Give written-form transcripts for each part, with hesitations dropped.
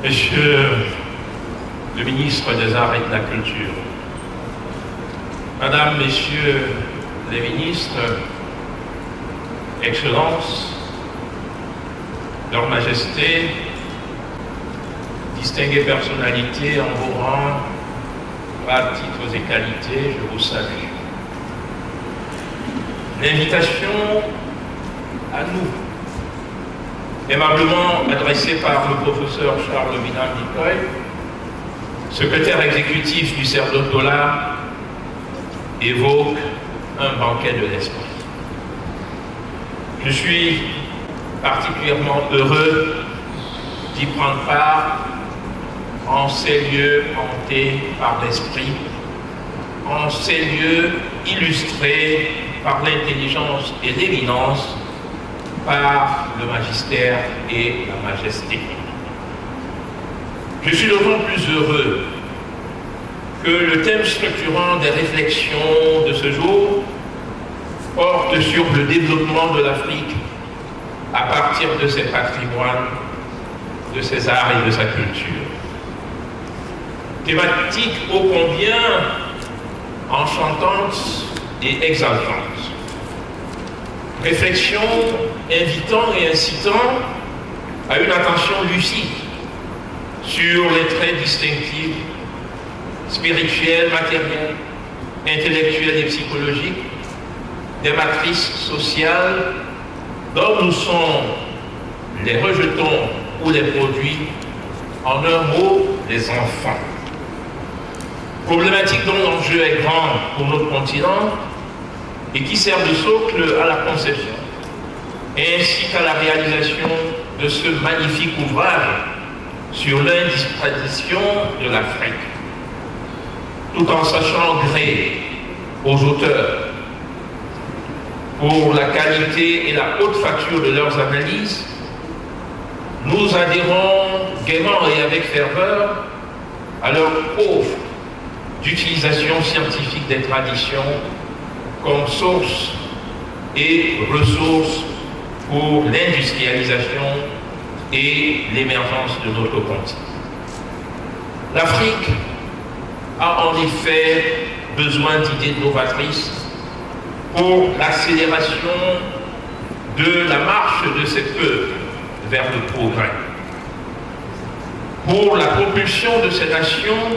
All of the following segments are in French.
Monsieur le ministre des Arts et de la Culture, Madame, Messieurs les ministres, Excellences, Leur Majesté, distinguées personnalités en vos rangs, grades, titres et qualités, je vous salue. L'invitation à nous, aimablement adressée par le professeur Charles Binam-Nicoy, secrétaire exécutif du CERDOTOLA, évoque un banquet de l'esprit. Je suis particulièrement heureux d'y prendre part en ces lieux hantés par l'esprit, en ces lieux illustrés par l'intelligence et l'éminence, par le magistère et la majesté. Je suis d'autant plus heureux que le thème structurant des réflexions de ce jour porte sur le développement de l'Afrique à partir de ses patrimoines, de ses arts et de sa culture. Thématique ô combien enchantante et exaltante. Réflexion invitant et incitant à une attention lucide sur les traits distinctifs, spirituels, matériels, intellectuels et psychologiques des matrices sociales dont nous sommes les rejetons ou les produits, en un mot, les enfants. Problématique dont l'enjeu est grand pour notre continent et qui sert de socle à la conception ainsi qu'à la réalisation de ce magnifique ouvrage sur l'indispensation de l'Afrique, tout en sachant gré aux auteurs pour la qualité et la haute facture de leurs analyses. Nous adhérons gaiement et avec ferveur à leur offre d'utilisation scientifique des traditions comme source et ressource pour l'industrialisation et l'émergence de notre continent. L'Afrique a en effet besoin d'idées novatrices pour l'accélération de la marche de ses peuples vers le progrès, pour la propulsion de ces nations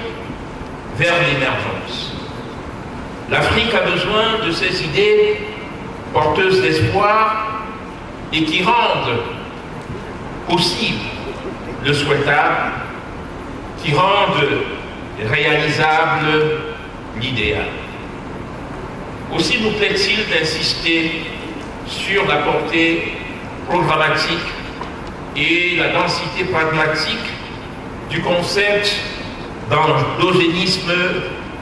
vers l'émergence. L'Afrique a besoin de ces idées porteuses d'espoir et qui rendent possible le souhaitable, qui rendent réalisable l'idéal. Aussi nous plaît-il d'insister sur la portée programmatique et la densité pragmatique du concept d'endogénisme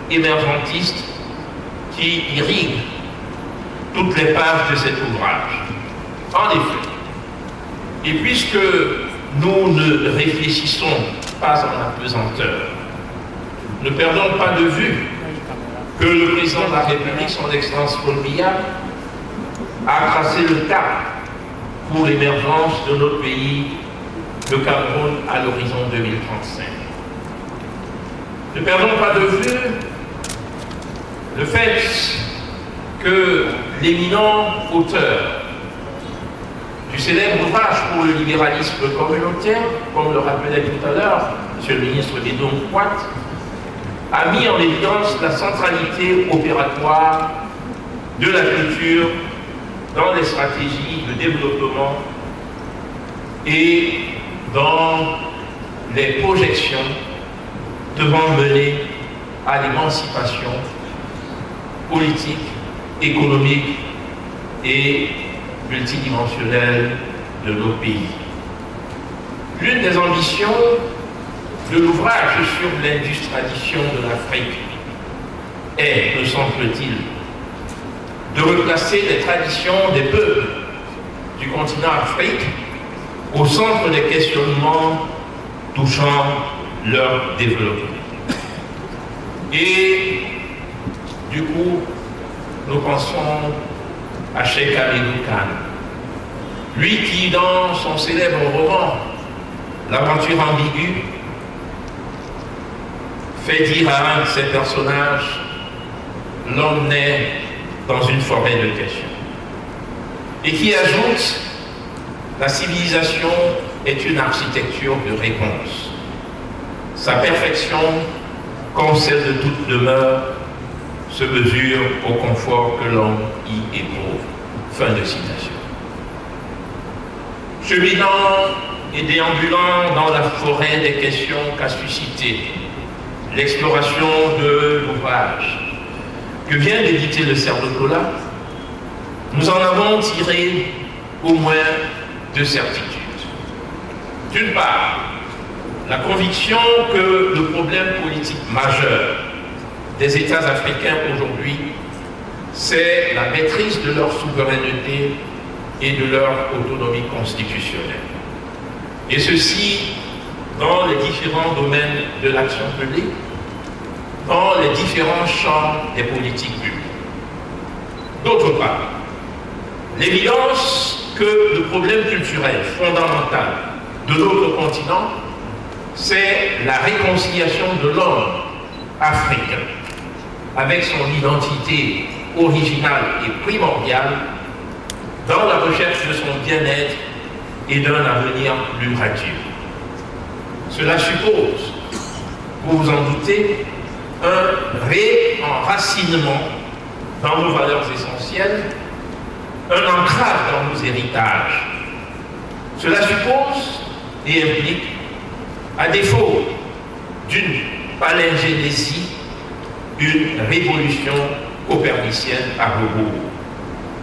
émergentiste qui irrigue toutes les pages de cet ouvrage. En effet, et puisque nous ne réfléchissons pas en apesanteur, ne perdons pas de vue que le président de la République, son Excellence Paul Biya, a tracé le cap pour l'émergence de notre pays, le Cameroun, à l'horizon 2035. Ne perdons pas de vue le fait que l'éminent auteur du célèbre ouvrage pour le libéralisme communautaire, comme le rappelait tout à l'heure M. le ministre Bédon Poit, a mis en évidence la centralité opératoire de la culture dans les stratégies de développement et dans les projections devant mener à l'émancipation politique, économique et multidimensionnelle de nos pays. L'une des ambitions de l'ouvrage sur l'industrialisation de l'Afrique est, me semble-t-il, de replacer les traditions des peuples du continent africain au centre des questionnements touchant leur développement. Et du coup, nous pensons à Cheikh Hamidou Kane, lui qui, dans son célèbre roman L'aventure ambiguë fait dire à un de ses personnages: l'homme naît dans une forêt de questions. Et qui ajoute: la civilisation est une architecture de réponses. Sa perfection, comme celle de toute demeure, se mesure au confort que l'homme y éprouve. Fin de citation. Cheminant et déambulant dans la forêt des questions qu'a suscité l'exploration de l'ouvrage que vient d'éditer le Cerf de Kola, nous en avons tiré au moins deux certitudes. D'une part, la conviction que le problème politique majeur des États africains aujourd'hui, c'est la maîtrise de leur souveraineté et de leur autonomie constitutionnelle. Et ceci dans les différents domaines de l'action publique, dans les différents champs des politiques publiques. D'autre part, l'évidence que le problème culturel fondamental de notre continent, c'est la réconciliation de l'homme africain avec son identité originale et primordiale dans la recherche de son bien-être et d'un avenir plus radieux. Cela suppose, vous vous en doutez, un réenracinement dans nos valeurs essentielles, un ancrage dans nos héritages. Cela suppose et implique, à défaut d'une palingénésie, une révolution copernicienne à rebours.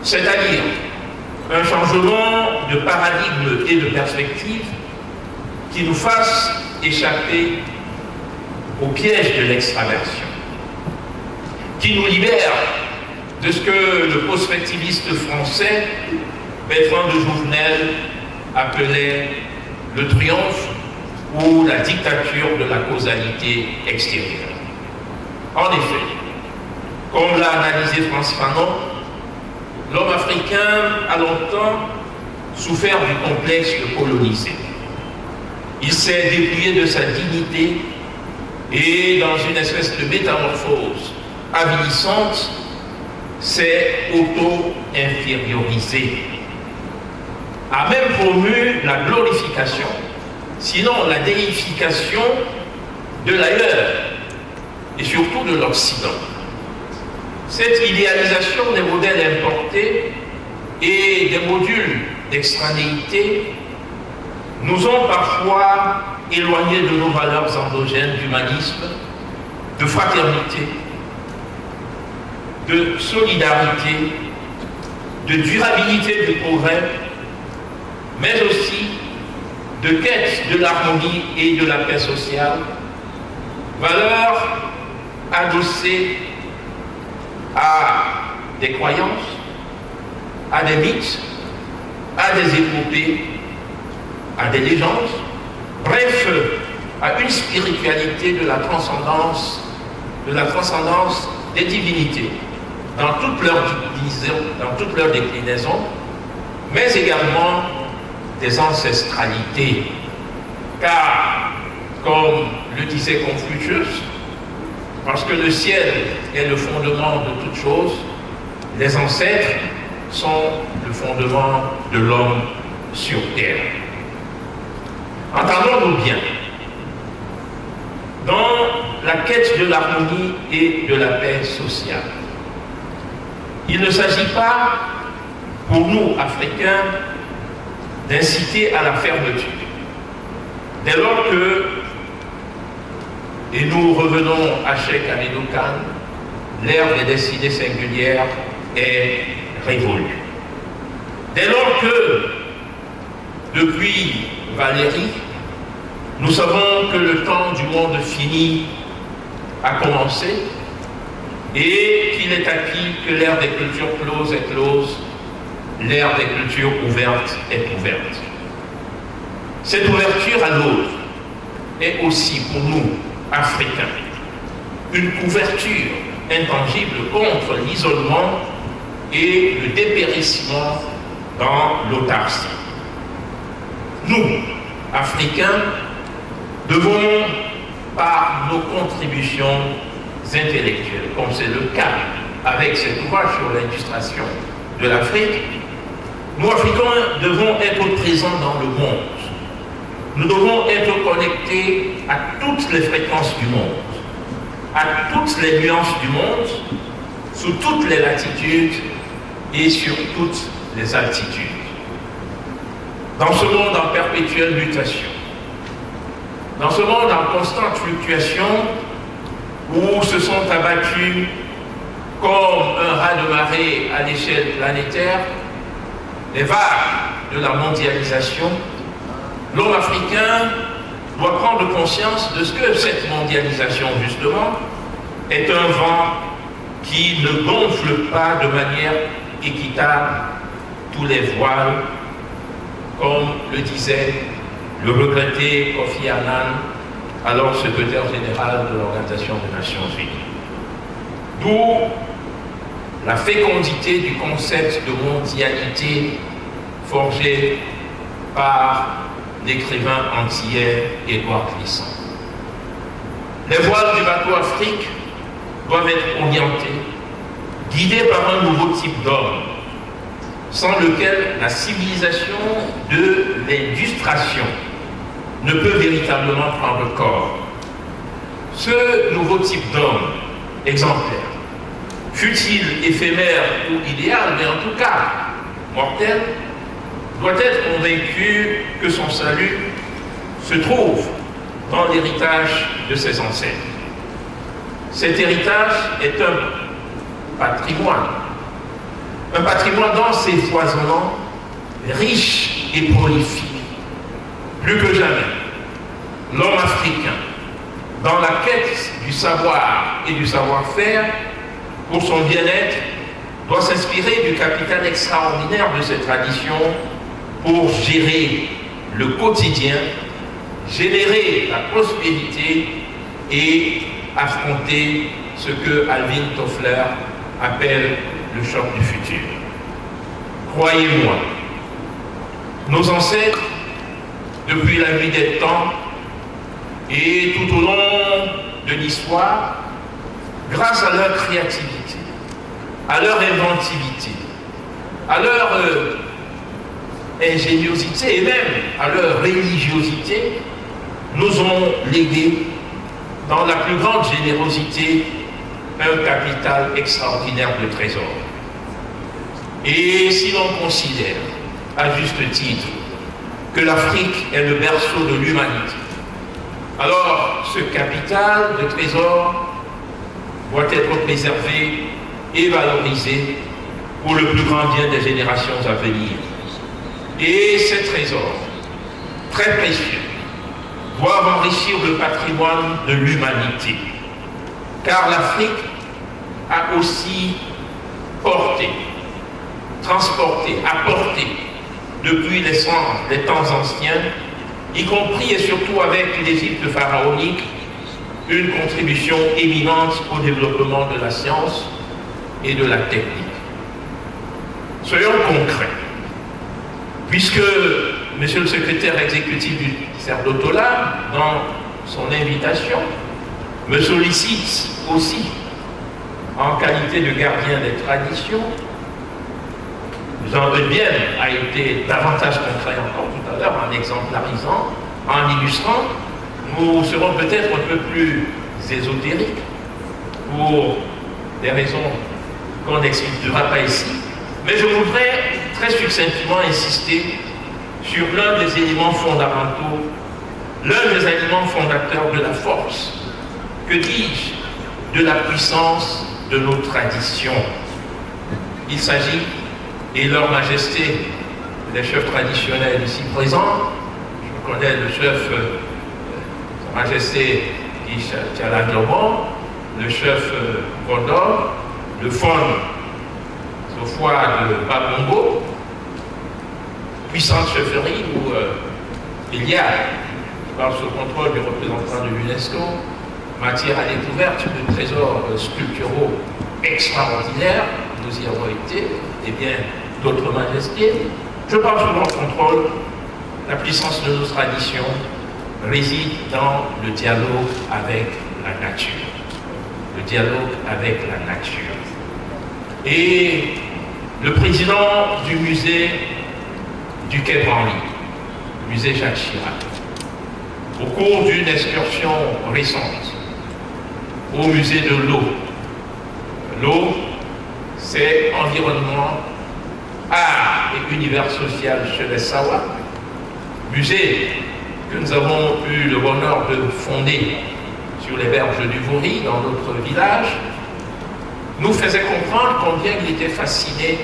C'est-à-dire un changement de paradigme et de perspective qui nous fasse échapper au piège de l'extraversion, qui nous libère de ce que le prospectiviste français Bertrand de Jouvenel appelait le triomphe ou la dictature de la causalité extérieure. En effet, comme l'a analysé Frantz Fanon, l'homme africain a longtemps souffert du complexe de colonisé. Il s'est dépouillé de sa dignité et, dans une espèce de métamorphose avilissante, s'est auto-infériorisé, a même promu la glorification, sinon la déification de l'ailleurs et surtout de l'Occident. Cette idéalisation des modèles importés et des modules d'extranéité nous ont parfois éloignés de nos valeurs endogènes d'humanisme, de fraternité, de solidarité, de durabilité du progrès, mais aussi de quête de l'harmonie et de la paix sociale, valeurs adossées à des croyances, à des mythes, à des épopées, à des légendes, bref, à une spiritualité de la transcendance des divinités, dans toutes leurs déclinaisons, mais également des ancestralités. Car, comme le disait Confucius, parce que le ciel est le fondement de toute chose, les ancêtres sont le fondement de l'homme sur terre. Entendons-nous bien, dans la quête de l'harmonie et de la paix sociale, il ne s'agit pas, pour nous, Africains, d'inciter à la fermeture. Dès lors que, et nous revenons à Cheikh Hamidou Kane, l'ère des destinées singulières est révolue. Dès lors que, depuis Valéry, nous savons que le temps du monde fini a commencé et qu'il est acquis que l'ère des cultures closes est close, l'ère des cultures ouvertes est ouverte. Cette ouverture à l'autre est aussi pour nous, Africains, une couverture intangible contre l'isolement et le dépérissement dans l'autarcie. Nous, Africains, devons, par nos contributions intellectuelles, comme c'est le cas avec cet ouvrage sur l'illustration de l'Afrique, nous, Africains, devons être présents dans le monde. Nous devons être connectés à toutes les fréquences du monde, à toutes les nuances du monde, sous toutes les latitudes et sur toutes les altitudes. Dans ce monde en perpétuelle mutation, dans ce monde en constante fluctuation, où se sont abattus comme un raz-de-marée à l'échelle planétaire les vagues de la mondialisation, l'homme africain doit prendre conscience de ce que cette mondialisation, justement, est un vent qui ne gonfle pas de manière équitable tous les voiles, comme le disait le regretté Kofi Annan, alors secrétaire général de l'Organisation des Nations Unies. D'où la fécondité du concept de mondialité forgé par l'écrivain antillais Édouard Glissant. Les voiles du bateau Afrique doivent être orientées, guidées par un nouveau type d'homme, sans lequel la civilisation de l'industration ne peut véritablement prendre corps. Ce nouveau type d'homme exemplaire, fût-il éphémère ou idéal, mais en tout cas mortel, doit être convaincu que son salut se trouve dans l'héritage de ses ancêtres. Cet héritage est un patrimoine dense et foisonnant, riche et prolifique. Plus que jamais, l'homme africain, dans la quête du savoir et du savoir-faire, pour son bien-être, doit s'inspirer du capital extraordinaire de cette tradition pour gérer le quotidien, générer la prospérité et affronter ce que Alvin Toffler appelle le choc du futur. Croyez-moi, nos ancêtres, depuis la nuit des temps et tout au long de l'histoire, grâce à leur créativité, à leur inventivité, à leur ingéniosité et même à leur religiosité, nous ont légué dans la plus grande générosité un capital extraordinaire de trésors. Et si l'on considère, à juste titre, que l'Afrique est le berceau de l'humanité, alors ce capital de trésors doit être préservé et valorisé pour le plus grand bien des générations à venir. Et ces trésors, très précieux, doivent enrichir le patrimoine de l'humanité. Car l'Afrique a aussi porté, transporté, apporté, depuis les temps anciens, y compris et surtout avec l'Égypte pharaonique, une contribution éminente au développement de la science et de la technique. Soyons concrets, puisque Monsieur le secrétaire exécutif du CERDOTOLA, dans son invitation, me sollicite aussi en qualité de gardien des traditions. Jean Bien a été davantage concret encore tout à l'heure en exemplarisant, en illustrant. Nous serons peut-être un peu plus ésotériques pour des raisons qu'on n'expliquera pas ici, mais je voudrais très succinctement insister sur l'un des éléments fondamentaux, l'un des éléments fondateurs de la force, que dis-je, de la puissance de nos traditions. Il s'agit, et leur majesté, les chefs traditionnels ici présents, je connais le chef, sa majesté Tchaladjoban, le chef Gondor, le fond Sofoi de Babongo, puissante chefferie où il y a, par ce contrôle du représentant de l'UNESCO, matière à découverte de trésors sculpturaux extraordinaires, nous y avons été, et bien d'autres majestés. Je parle sous leur contrôle la puissance de nos traditions réside dans le dialogue avec la nature. Le dialogue avec la nature. Et le président du musée du Quai Branly, le musée Jacques Chirac, au cours d'une excursion récente au musée de l'eau. L'eau, c'est environnement, art et univers social chez Sawa, musée que nous avons eu le bonheur de fonder sur les berges du Vouri, dans notre village, nous faisait comprendre combien il était fasciné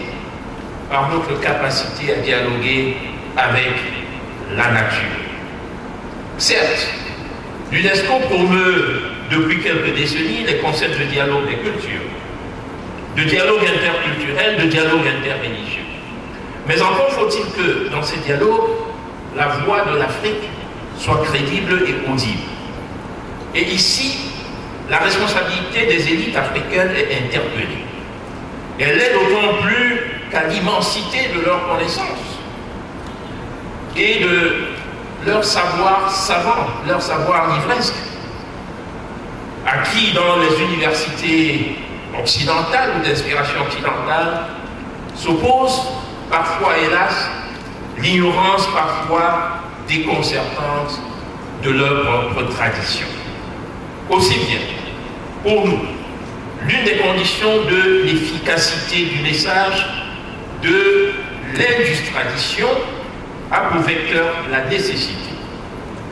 par notre capacité à dialoguer avec la nature. Certes, l'UNESCO promeut depuis quelques décennies les concepts de dialogue des cultures, de dialogue interculturel, de dialogue interreligieux. Mais encore faut-il que dans ces dialogues, la voix de l'Afrique soit crédible et audible. Et ici, la responsabilité des élites africaines est interpellée. Elle est d'autant plus qu'à l'immensité de leurs connaissances et de leur savoir savant, leur savoir livresque, acquis dans les universités occidentales ou d'inspiration occidentale, s'oppose parfois, hélas, l'ignorance parfois déconcertante de leur propre tradition. Aussi bien, pour nous, l'une des conditions de l'efficacité du message de l'industrialisation a pour vecteur la nécessité,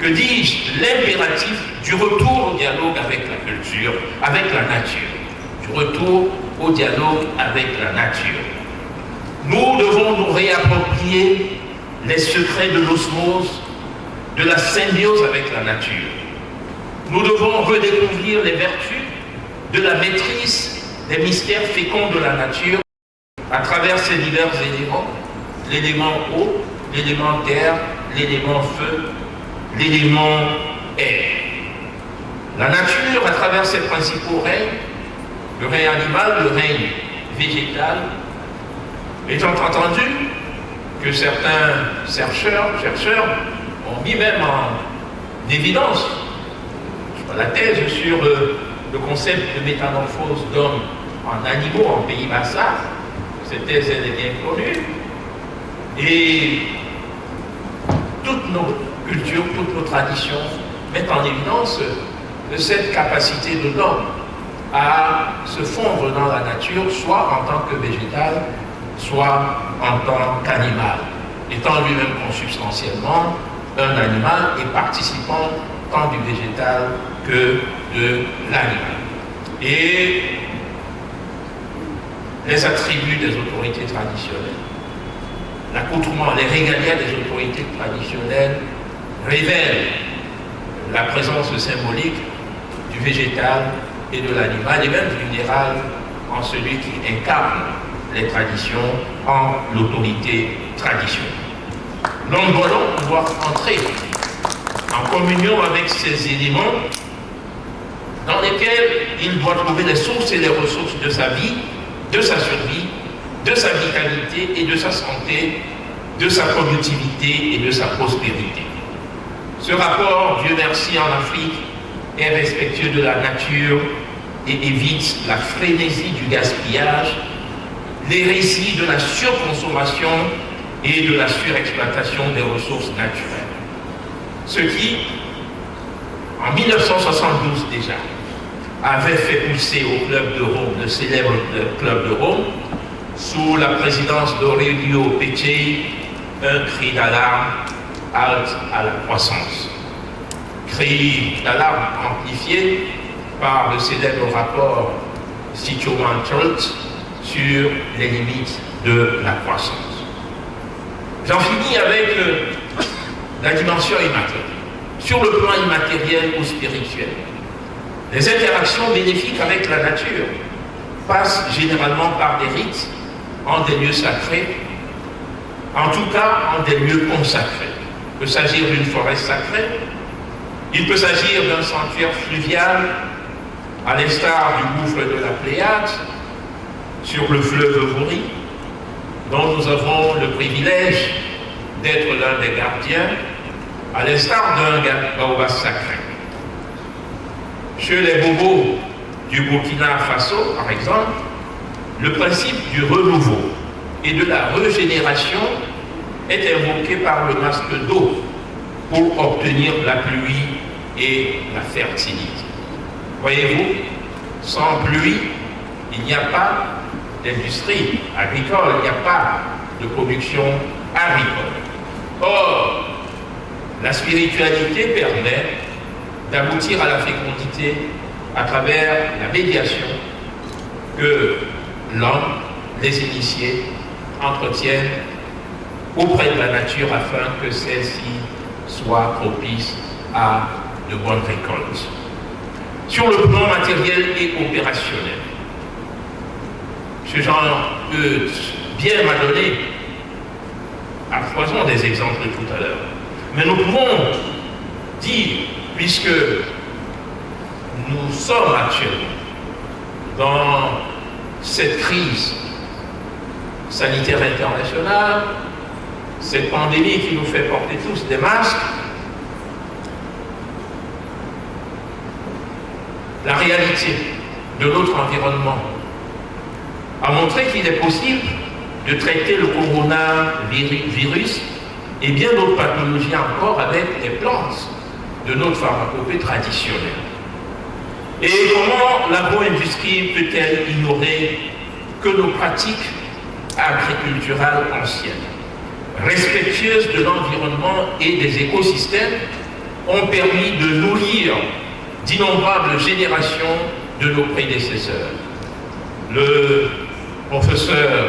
que dis-je, l'impératif du retour au dialogue avec la culture, avec la nature, du retour au dialogue avec la nature. Nous devons nous réapproprier les secrets de l'osmose, de la symbiose avec la nature. Nous devons redécouvrir les vertus de la maîtrise des mystères féconds de la nature à travers ces divers éléments, l'élément eau, l'élément terre, l'élément feu, l'élément air. La nature, à travers ses principaux règnes, le règne animal, le règne végétal, étant entendu que certains chercheurs ont mis même en évidence la thèse sur le concept de métamorphose d'hommes en animaux en pays Bassa. Cette thèse, elle est bien connue. Et toutes nos cultures, toutes nos traditions mettent en évidence cette capacité de l'homme à se fondre dans la nature, soit en tant que végétal, soit en tant qu'animal, étant lui-même consubstantiellement un animal et participant tant du végétal que de l'animal. Et les attributs des autorités traditionnelles, l'accoutrement, les régalias des autorités traditionnelles révèlent la présence symbolique du végétal et de l'animal, et même du minéral en celui qui incarne les traditions en l'autorité traditionnelle. L'homme doit donc pouvoir entrer en communion avec ces éléments dans lesquels il doit trouver les sources et les ressources de sa vie, de sa survie, de sa vitalité et de sa santé, de sa productivité et de sa prospérité. Ce rapport, Dieu merci, en Afrique, est respectueux de la nature et évite la frénésie du gaspillage, les récits de la surconsommation et de la surexploitation des ressources naturelles. Ce qui, en 1972 déjà, avait fait pousser au Club de Rome, le célèbre Club de Rome, sous la présidence d'Aurelio Peccei, un cri d'alarme, halte à la croissance. Cri d'alarme amplifié par le célèbre rapport Sitcho-Manchult sur les limites de la croissance. J'en finis avec la dimension immatérielle. Sur le plan immatériel ou spirituel, les interactions bénéfiques avec la nature passent généralement par des rites en des lieux sacrés, en tout cas en des lieux consacrés. Il peut s'agir d'une forêt sacrée, il peut s'agir d'un sanctuaire fluvial, à l'instar du gouffre de la Pléiade, sur le fleuve Vouri, dont nous avons le privilège d'être l'un des gardiens, à l'instar d'un baobab sacré. Chez les bobos du Burkina Faso, par exemple, le principe du renouveau et de la régénération est invoqué par le masque d'eau pour obtenir la pluie et la fertilité. Voyez-vous, sans pluie, il n'y a pas d'industrie agricole, il n'y a pas de production agricole. Or, la spiritualité permet d'aboutir à la fécondité à travers la médiation que l'homme, les initiés, entretiennent auprès de la nature afin que celle-ci soit propice à de bonnes récoltes. Sur le plan matériel et opérationnel, M. Jean Eudes bien m'a donné à foison des exemples de tout à l'heure. Mais nous pouvons dire, puisque nous sommes actuellement dans cette crise sanitaire internationale, cette pandémie qui nous fait porter tous des masques, la réalité de notre environnement a montré qu'il est possible de traiter le coronavirus et bien d'autres pathologies encore avec les plantes de notre pharmacopée traditionnelle. Et comment l'agro-industrie peut-elle ignorer que nos pratiques agriculturales anciennes, respectueuses de l'environnement et des écosystèmes, ont permis de nourrir d'innombrables générations de nos prédécesseurs. Le professeur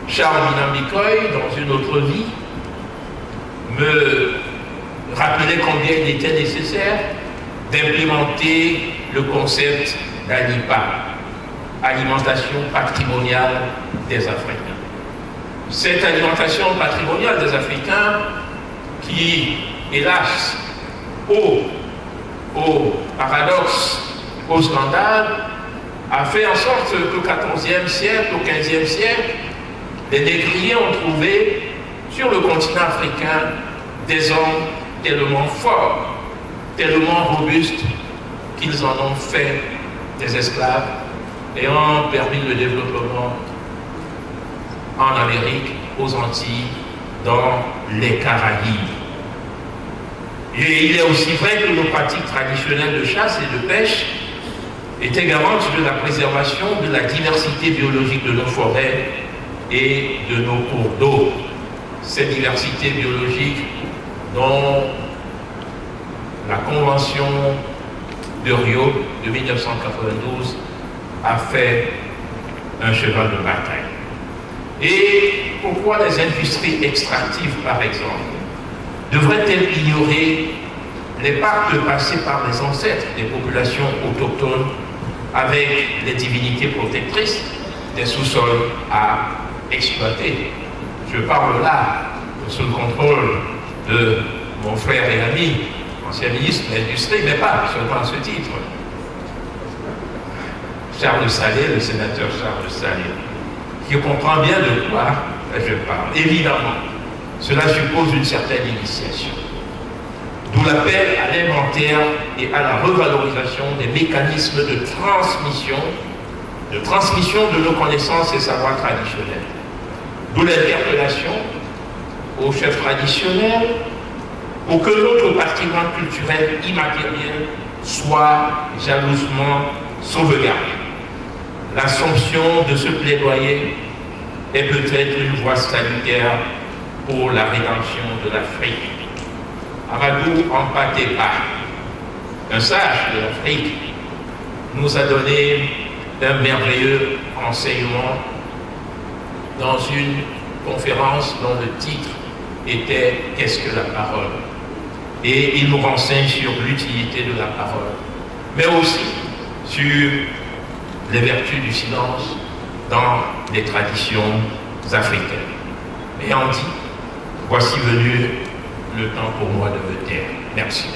Charles Minambikoy, dans une autre vie, me rappelait combien il était nécessaire d'implémenter le concept d'ANIPA, alimentation patrimoniale des Africains. Cette alimentation patrimoniale des Africains qui, hélas, au paradoxe, au scandale, a fait en sorte qu'au XIVe siècle, au XVe siècle, les négriers ont trouvé sur le continent africain des hommes tellement forts, tellement robustes, qu'ils en ont fait des esclaves et ont permis le développement en Amérique, aux Antilles, dans les Caraïbes. Et il est aussi vrai que nos pratiques traditionnelles de chasse et de pêche étaient garantes de la préservation de la diversité biologique de nos forêts et de nos cours d'eau. Cette diversité biologique dont la Convention de Rio de 1992 a fait un cheval de bataille. Et pourquoi les industries extractives, par exemple, devraient-elles ignorer les pactes passés par les ancêtres des populations autochtones avec les divinités protectrices des sous-sols à exploiter? Je parle là sous le contrôle de mon frère et ami, ancien ministre de l'Industrie, mais pas seulement à ce titre. Charles Salé, le sénateur Charles Salé, qui comprend bien de quoi je parle. Évidemment, cela suppose une certaine initiation. D'où l'appel à l'inventaire et à la revalorisation des mécanismes de transmission de nos connaissances et savoirs traditionnels. D'où l'interpellation aux chefs traditionnels pour que notre patrimoine culturel immatériel soit jalousement sauvegardé. L'assomption de ce plaidoyer est peut-être une voie salutaire pour la rédemption de l'Afrique. Amadou Hampâté-Bâ, un sage de l'Afrique, nous a donné un merveilleux enseignement dans une conférence dont le titre était « Qu'est-ce que la parole ?» Et il nous renseigne sur l'utilité de la parole, mais aussi sur les vertus du silence dans les traditions africaines. Ayant dit, voici venu le temps pour moi de me taire. Merci.